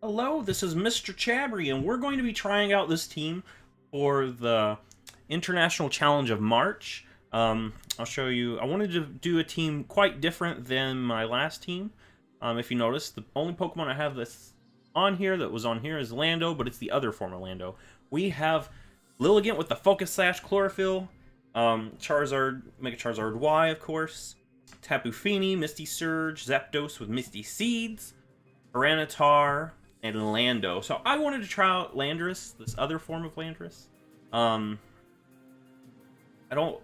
Hello, this is Mr. Chabry, and we're going to be trying out this team for the International Challenge of March. I'll show you. I wanted to do a team quite different than my last team. If you notice, the only Pokemon I have that's on here that was on here is Lando, but it's the other form of Lando. We have Lilligant with the Focus Sash Chlorophyll, Charizard, Mega Charizard Y, of course, Tapu Fini, Misty Surge, Zapdos with Misty Seeds, Tyranitar, and Lando. So I wanted to try out Landorus, this other form of Landorus. Um, I don't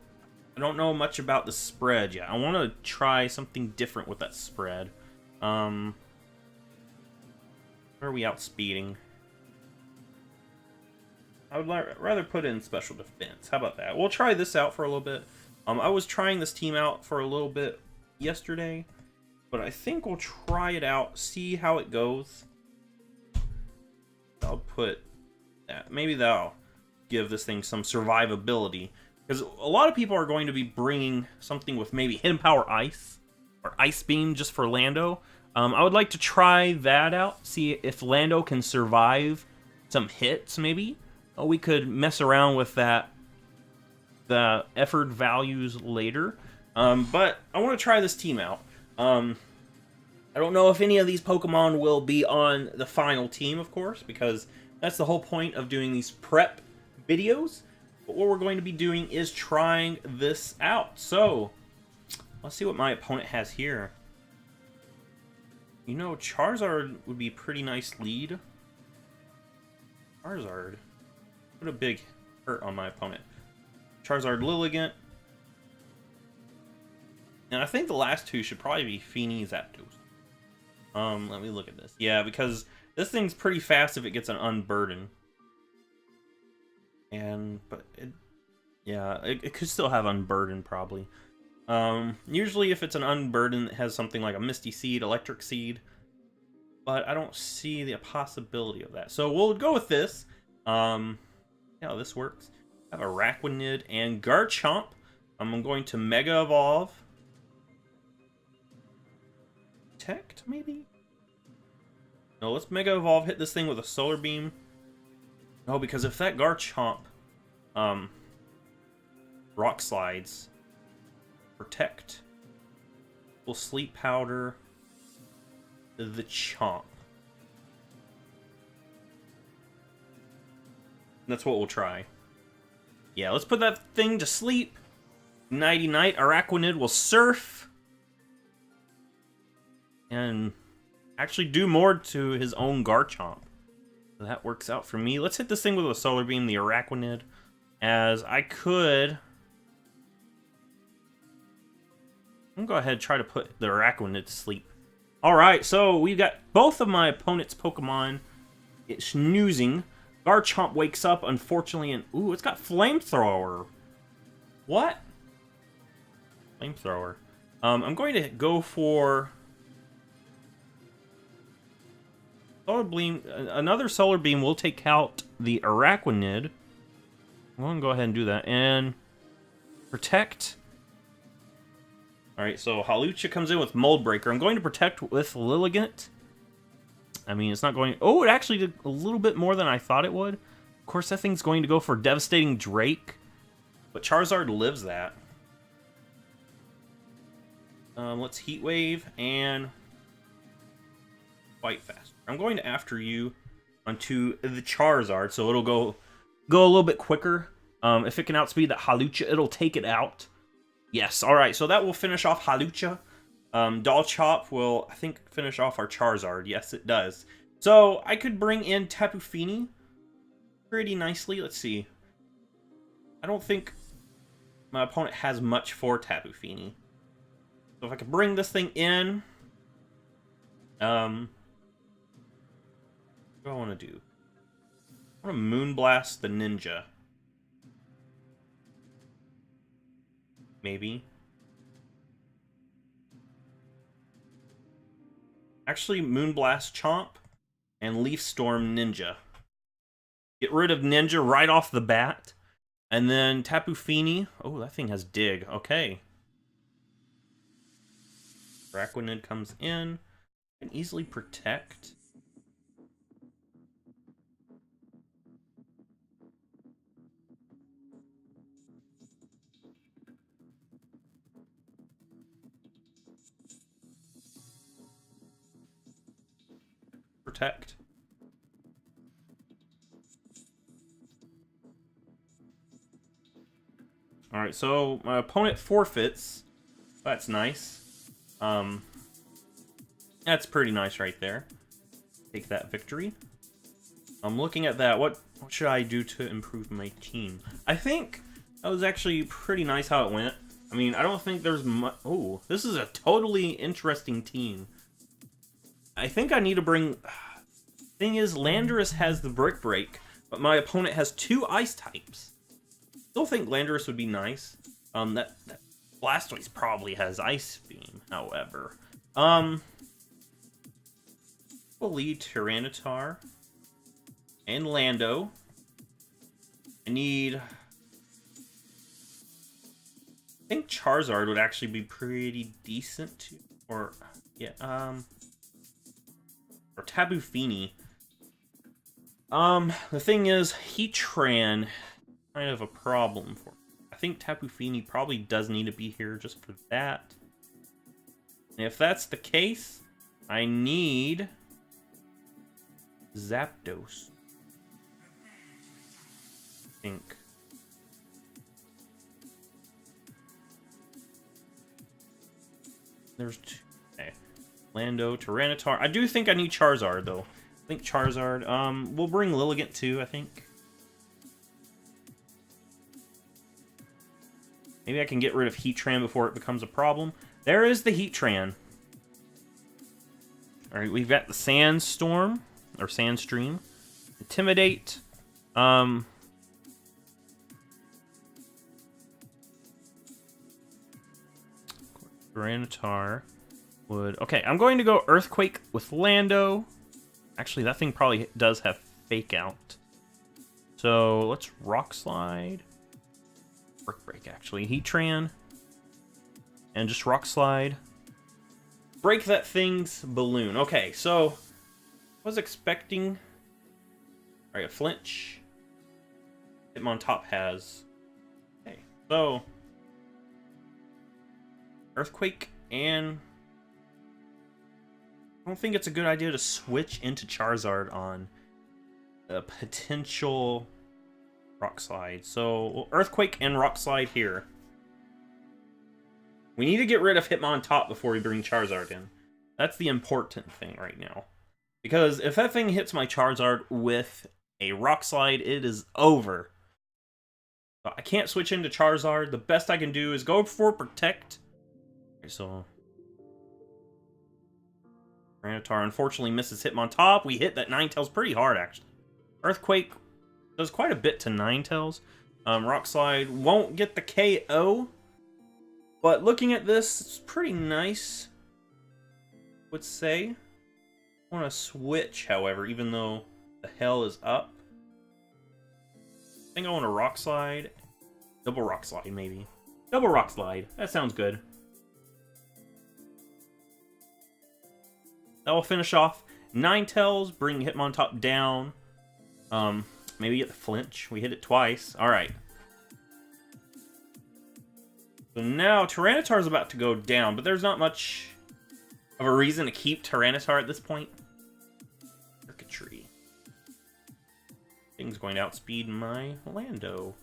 know much about the spread yet. I want to try something different with that spread. Where are we outspeeding? I would rather put in special defense. How about that? We'll try this out for a little bit. I was trying this team out for a little bit yesterday, but I think we'll try it out, see how it goes. I'll put that. Maybe that'll give this thing some survivability. Because a lot of people are going to be bringing something with maybe Hidden Power Ice or Ice Beam just for Lando. I would like to try that out, see if Lando can survive some hits, maybe. We could mess around with that, the effort values later. But I want to try this team out. I don't know if any of these Pokemon will be on the final team, of course, because that's the whole point of doing these prep videos. But what we're going to be doing is trying this out. So, let's see what my opponent has here. You know, Charizard would be a pretty nice lead. Charizard. Put a big hurt on my opponent. Charizard Lilligant. And I think the last two should probably be Fini Zapdos. Let me look at this. Yeah, because this thing's pretty fast if it gets an Unburden. But it could still have Unburden probably. Usually if it's an Unburden, it has something like a Misty Seed, Electric Seed. But I don't see the possibility of that. So we'll go with this. Yeah, this works. I have Araquanid and Garchomp. I'm going to Mega Evolve. Protect, maybe? No, let's Mega Evolve, hit this thing with a Solar Beam. No, because if that Garchomp Rock Slides, Protect, we'll Sleep Powder the Chomp. That's what we'll try. Yeah, let's put that thing to sleep. Nighty night. Araquanid will surf. And actually do more to his own Garchomp. So that works out for me. Let's hit this thing with a Solar Beam, the Araquanid. As I could... I'm going to go ahead and try to put the Araquanid to sleep. Alright, so we've got both of my opponent's Pokemon. It's snoozing. Garchomp wakes up, unfortunately, and... Ooh, it's got Flamethrower. What? Flamethrower. I'm going to go for... Solar Beam. Another Solar Beam will take out the Araquanid. I'm going to go ahead and do that. And Protect. Alright, so Hawlucha comes in with Mold Breaker. I'm going to Protect with Lilligant. I mean, it's not going... Oh, it actually did a little bit more than I thought it would. Of course, that thing's going to go for Devastating Drake. But Charizard lives that. Let's Heat Wave and... Quite fast. I'm going to after you onto the Charizard, so it'll go a little bit quicker. If it can outspeed that Hawlucha, it'll take it out. Yes, alright, so that will finish off Hawlucha. Dolchop will, I think, finish off our Charizard. Yes, it does. So, I could bring in Tapu Fini pretty nicely. Let's see. I don't think my opponent has much for Tapu Fini. So if I could bring this thing in... What do I want to do? I want to Moonblast the Ninja. Maybe. Actually, Moonblast Chomp and Leaf Storm Ninja. Get rid of Ninja right off the bat. And then Tapu Fini. Oh, that thing has Dig. Okay. Araquanid comes in. Can easily Protect. protect. Alright, so my opponent forfeits. That's nice. That's pretty nice right there. Take that victory. I'm looking at that. What should I do to improve my team? I think that was actually pretty nice how it went. I mean, I don't think there's much... Oh, this is a totally interesting team. I think I need to bring... Thing is, Landorus has the Brick Break, but my opponent has 2 ice types. Still think Landorus would be nice. That Blastoise probably has Ice Beam, however. We'll lead Tyranitar and Lando. I need... I think Charizard would actually be pretty decent too. Or, yeah, or Tapu Fini. The thing is, Heatran, kind of a problem for me. I think Tapu Fini probably does need to be here just for that. And if that's the case, I need Zapdos. I think. There's 2. Okay. Lando, Tyranitar. I do think I need Charizard, though. I think Charizard. We'll bring Lilligant, too, I think. Maybe I can get rid of Heatran before it becomes a problem. There is the Heatran. Alright, we've got the Sandstorm. Or Sandstream. Intimidate. Tyranitar would... Okay, I'm going to go Earthquake with Lando. Actually, that thing probably does have Fake Out. So, let's Rock Slide. Brick Break, actually. Heatran. And just Rock Slide. Break that thing's balloon. Okay, so... I was expecting... Alright, a Flinch. Hitmontop has... Okay, so... Earthquake and... I don't think it's a good idea to switch into Charizard on a potential Rock Slide. So, Earthquake and Rock Slide here. We need to get rid of Hitmontop before we bring Charizard in. That's the important thing right now. Because if that thing hits my Charizard with a Rock Slide, it is over. So I can't switch into Charizard. The best I can do is go for Protect. Okay, so... Tyranitar unfortunately misses Hitmontop. We hit that Ninetales pretty hard, actually. Earthquake does quite a bit to Ninetales. Rock Slide won't get the KO. But looking at this, it's pretty nice, I would say. I want to switch, however, even though the hell is up. I think I want to Rock Slide. Double Rock Slide, maybe. Double Rock Slide. That sounds good. That will finish off Ninetales, bring Hitmontop down. Maybe get the Flinch. We hit it twice. Alright. So now Tyranitar is about to go down, but there's not much of a reason to keep Tyranitar at this point. Circuitry. Thing's going to outspeed my Lando.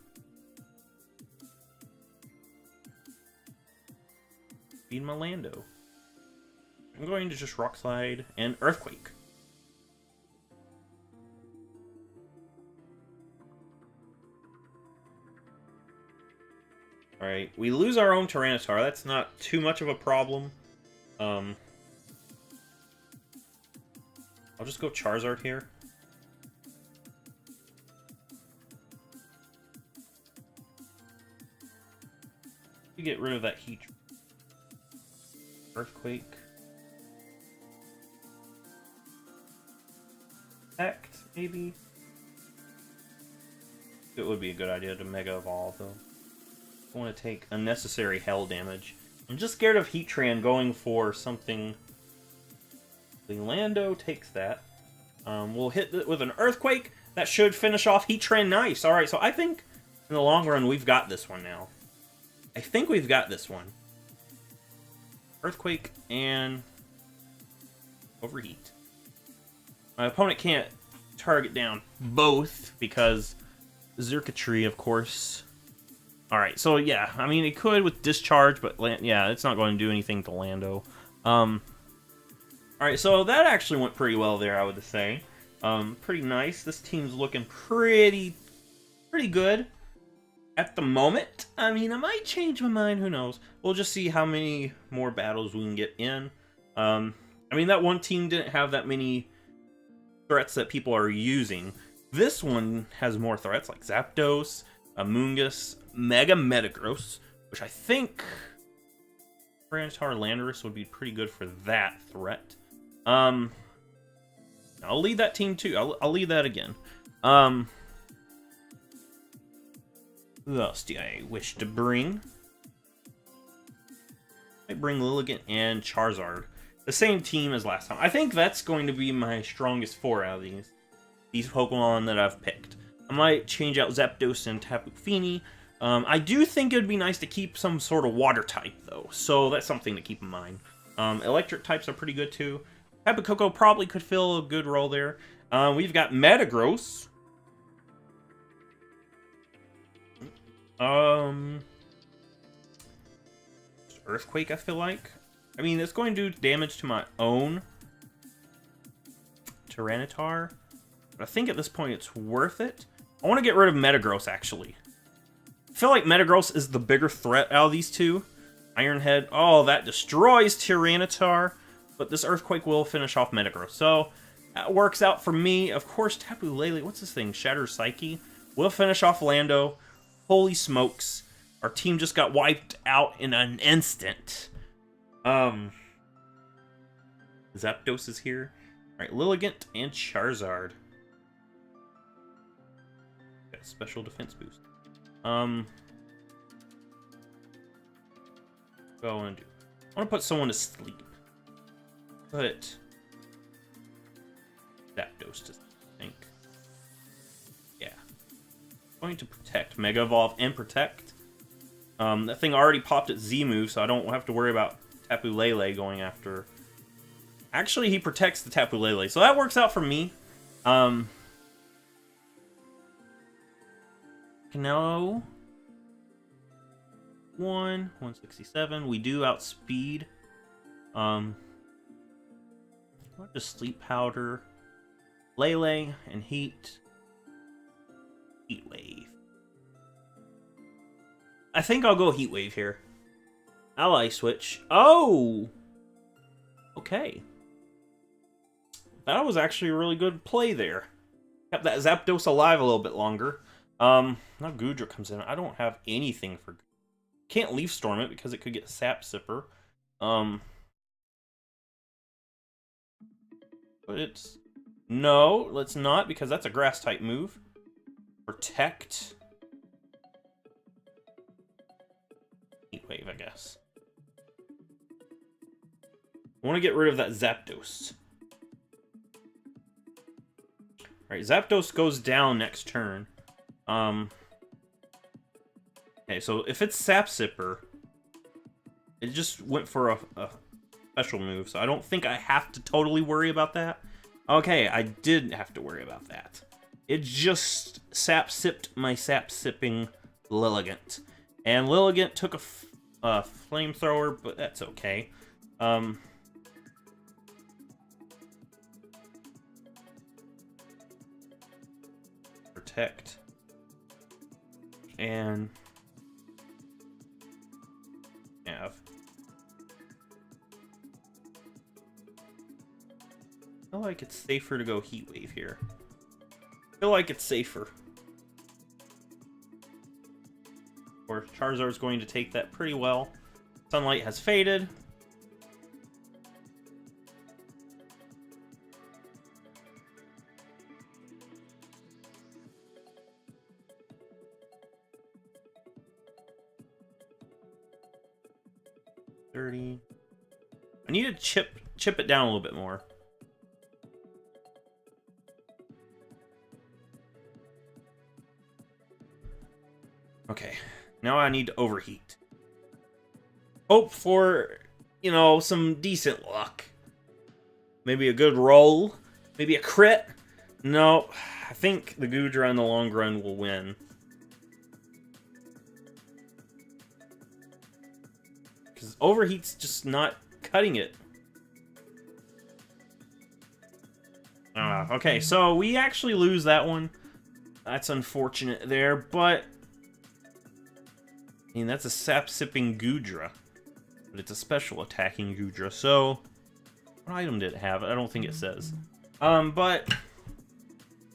Speed my Lando. I'm going to just Rock Slide and Earthquake. Alright, we lose our own Tyranitar. That's not too much of a problem. I'll just go Charizard here. You get rid of that Heat. Earthquake. Protect, maybe? It would be a good idea to Mega Evolve, though. I want to take unnecessary hell damage. I'm just scared of Heatran going for something. The Lando takes that. We'll hit it with an Earthquake. That should finish off Heatran nice. Alright, so I think in the long run we've got this one now. I think we've got this one. Earthquake and Overheat. My opponent can't target down both because Xurkitree, of course. Alright, so yeah, I mean, it could with Discharge, but yeah, it's not going to do anything to Lando. Alright, so that actually went pretty well there, I would say. Pretty nice. This team's looking pretty good at the moment. I mean, I might change my mind, who knows. We'll just see how many more battles we can get in. I mean, that one team didn't have that many threats that people are using. This one has more threats, like Zapdos, Amoonguss, Mega Metagross, which I think Tyranitar Landorus would be pretty good for that threat. I'll lead that team too. I'll lead that again. Who else do I wish to bring? I bring Lilligant and Charizard. The same team as last time. I think that's going to be my strongest four out of these Pokemon that I've picked. I might change out Zapdos and Tapu Fini. I do think it would be nice to keep some sort of water type, though. So that's something to keep in mind. Electric types are pretty good, too. Tapu Koko probably could fill a good role there. We've got Metagross. Earthquake, I feel like. I mean, it's going to do damage to my own Tyranitar. But I think at this point it's worth it. I want to get rid of Metagross, actually. I feel like Metagross is the bigger threat out of these two. Iron Head, oh, that destroys Tyranitar. But this Earthquake will finish off Metagross. So, that works out for me. Of course, Tapu Lele, what's this thing? Shatter Psyche. Will finish off Lando. Holy smokes. Our team just got wiped out in an instant. Zapdos is here. Alright, Lilligant and Charizard. Got a special defense boost. Go and do. I want to put someone to sleep. Put Zapdos to sleep, I think. Yeah. Going to protect. Mega Evolve and protect. That thing already popped its Z move, so I don't have to worry about Tapu Lele going after. Actually, he protects the Tapu Lele, so that works out for me. No. 167. We do outspeed. Just Sleep Powder, Lele, and Heat. Heat Wave. I think I'll go Heat Wave here. Ally Switch. Oh! Okay. That was actually a really good play there. Kept that Zapdos alive a little bit longer. Now Goodra comes in. I don't have anything for... Can't Leaf Storm it because it could get Sap Sipper. But it's... No, let's not, because that's a Grass-type move. Protect. Heat Wave, I guess. I want to get rid of that Zapdos. Alright, Zapdos goes down next turn. Okay, so if it's Sap Sipper, it just went for a special move, so I don't think I have to totally worry about that. Okay, I did have to worry about that. It just Sap Sipped my Sap Sipping Lilligant. And Lilligant took a Flamethrower, but that's okay. Protect. And... have. I feel like it's safer to go Heat Wave here. I feel like it's safer. Or Charizard's going to take that pretty well. Sunlight has faded. I need to chip it down a little bit more. Okay, now I need to overheat. Hope for, you know, some decent luck. Maybe a good roll. Maybe a crit? No, I think the Goodra in the long run will win. Because Overheat's just not cutting it. Okay, so we actually lose that one. That's unfortunate there, but... I mean, that's a sap-sipping Goodra. But it's a special attacking Goodra, so... What item did it have? I don't think it says. But...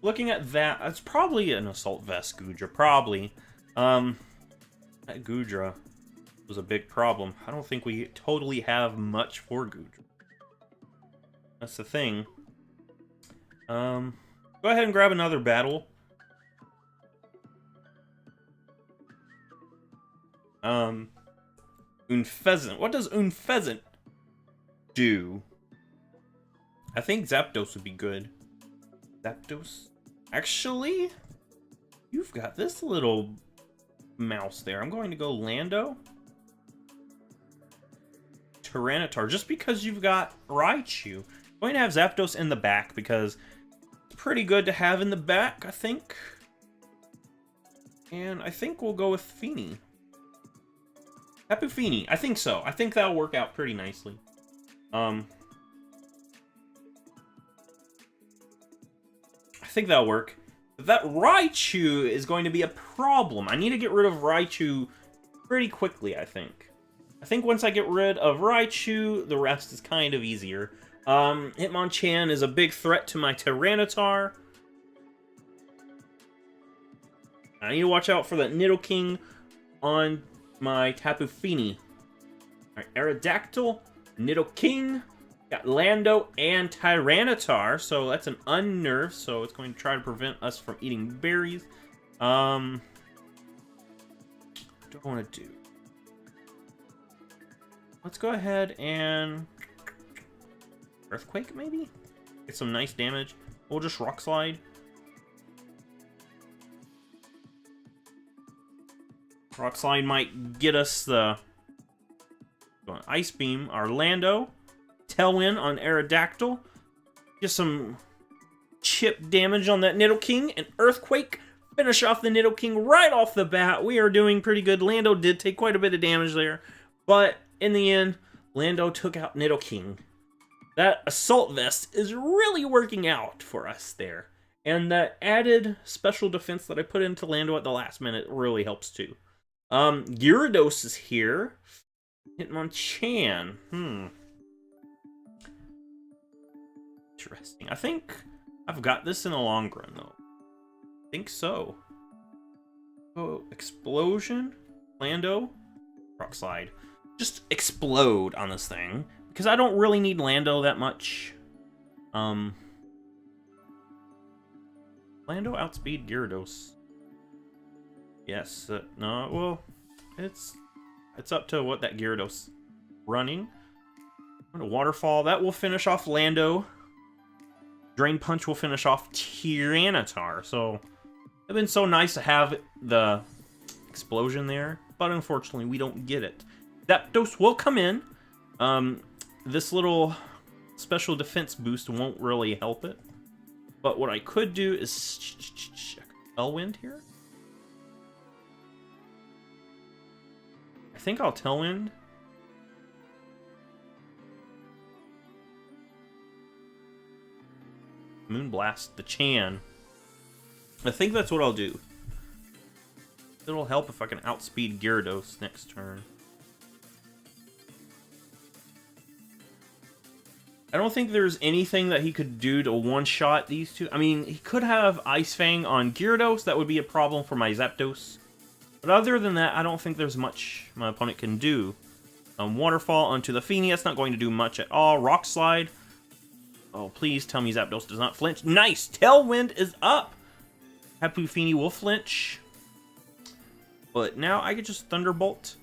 Looking at that, that's probably an Assault Vest Goodra, probably. That Goodra was a big problem. I don't think we totally have much for Goodra. That's the thing. Go ahead and grab another battle. Unfezant. What does Unfezant do? I think Zapdos would be good. Zapdos? Actually, you've got this little mouse there. I'm going to go Lando. Tyranitar, just because you've got Raichu. I'm going to have Zapdos in the back because it's pretty good to have in the back, I think. And I think we'll go with Fini. Tapu Fini, I think so. I think that'll work out pretty nicely. I think that'll work. But that Raichu is going to be a problem. I need to get rid of Raichu pretty quickly, I think. I think once I get rid of Raichu, the rest is kind of easier. Hitmonchan is a big threat to my Tyranitar. I need to watch out for that Nidoking on my Tapu Fini. Alright, Aerodactyl, Nidoking, got Lando and Tyranitar, so that's an unnerve, so it's going to try to prevent us from eating berries. What do I want to do? Let's go ahead and... Earthquake, maybe? Get some nice damage. We'll just Rock Slide. Rock Slide might get us the Ice Beam, our Lando. Tailwind on Aerodactyl. Get some chip damage on that Nidoking. And Earthquake. Finish off the Nidoking right off the bat. We are doing pretty good. Lando did take quite a bit of damage there. But in the end, Lando took out Nidoking. That Assault Vest is really working out for us there. And that added special defense that I put into Lando at the last minute really helps too. Gyarados is here. Hitmonchan. Interesting. I think I've got this in the long run, though. I think so. Oh, Explosion. Lando. Rock Slide. Just explode on this thing. Because I don't really need Lando that much. Lando outspeed Gyarados. Yes. No, well, it's up to what that Gyarados running. Waterfall, that will finish off Lando. Drain Punch will finish off Tyranitar. So, it's been so nice to have the explosion there, but unfortunately we don't get it. Zapdos will come in. This little special defense boost won't really help it. But what I could do is check Tailwind here. I think I'll Tailwind. Moonblast the Chan. I think that's what I'll do. It'll help if I can outspeed Gyarados next turn. I don't think there's anything that he could do to one-shot these two. I mean, he could have Ice Fang on Gyarados. That would be a problem for my Zapdos. But other than that, I don't think there's much my opponent can do. Waterfall onto the Fini. That's not going to do much at all. Rock Slide. Oh, please tell me Zapdos does not flinch. Nice! Tailwind is up! Tapu Fini will flinch. But now I could just Thunderbolt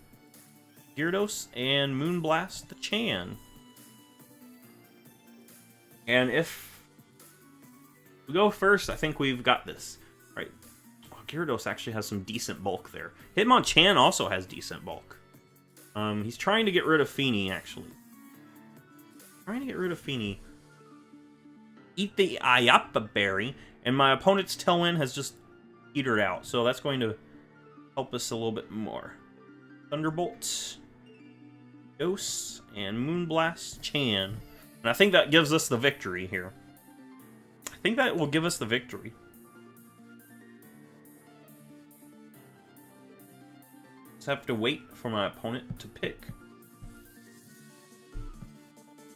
Gyarados and Moonblast the Chan. And if we go first, I think we've got this. Right. Oh, Gyarados actually has some decent bulk there. Hitmonchan also has decent bulk. He's trying to get rid of Fini, actually. Trying to get rid of Fini. eat the Ayapa berry, and my opponent's Tailwind has just petered out. So that's going to help us a little bit more. Thunderbolt, Dose, and Moonblast Chan. And I think that gives us the victory here. I think that will give us the victory. Just have to wait for my opponent to pick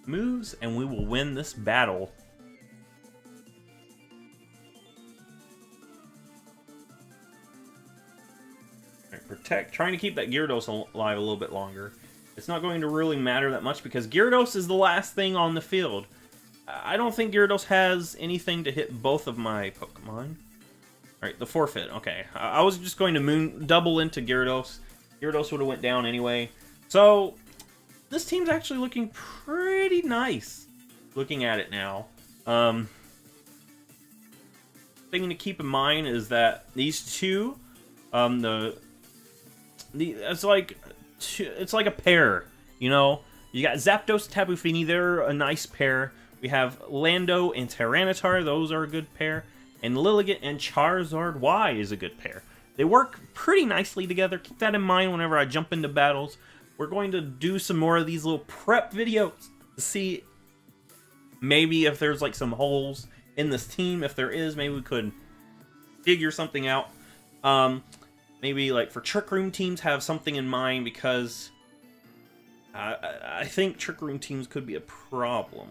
moves, and we will win this battle. Right, protect. Trying to keep that Gyarados alive a little bit longer. It's not going to really matter that much because Gyarados is the last thing on the field. I don't think Gyarados has anything to hit both of my Pokemon. Alright, the forfeit. Okay. I was just going to double into Gyarados. Gyarados would have went down anyway. So, this team's actually looking pretty nice. Looking at it now. Thing to keep in mind is that these two, it's like a pair, you know? You got Zapdos, Tapu Fini, they're a nice pair. We have Lando and Tyranitar, those are a good pair. And Lilligant and Charizard Y is a good pair. They work pretty nicely together. Keep that in mind whenever I jump into battles. We're going to do some more of these little prep videos to see maybe if there's like some holes in this team. If there is, maybe we could figure something out. Maybe like for Trick Room teams have something in mind because I think Trick Room teams could be a problem.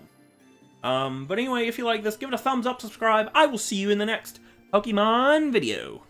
But anyway, if you like this, give it a thumbs up, subscribe. I will see you in the next Pokemon video.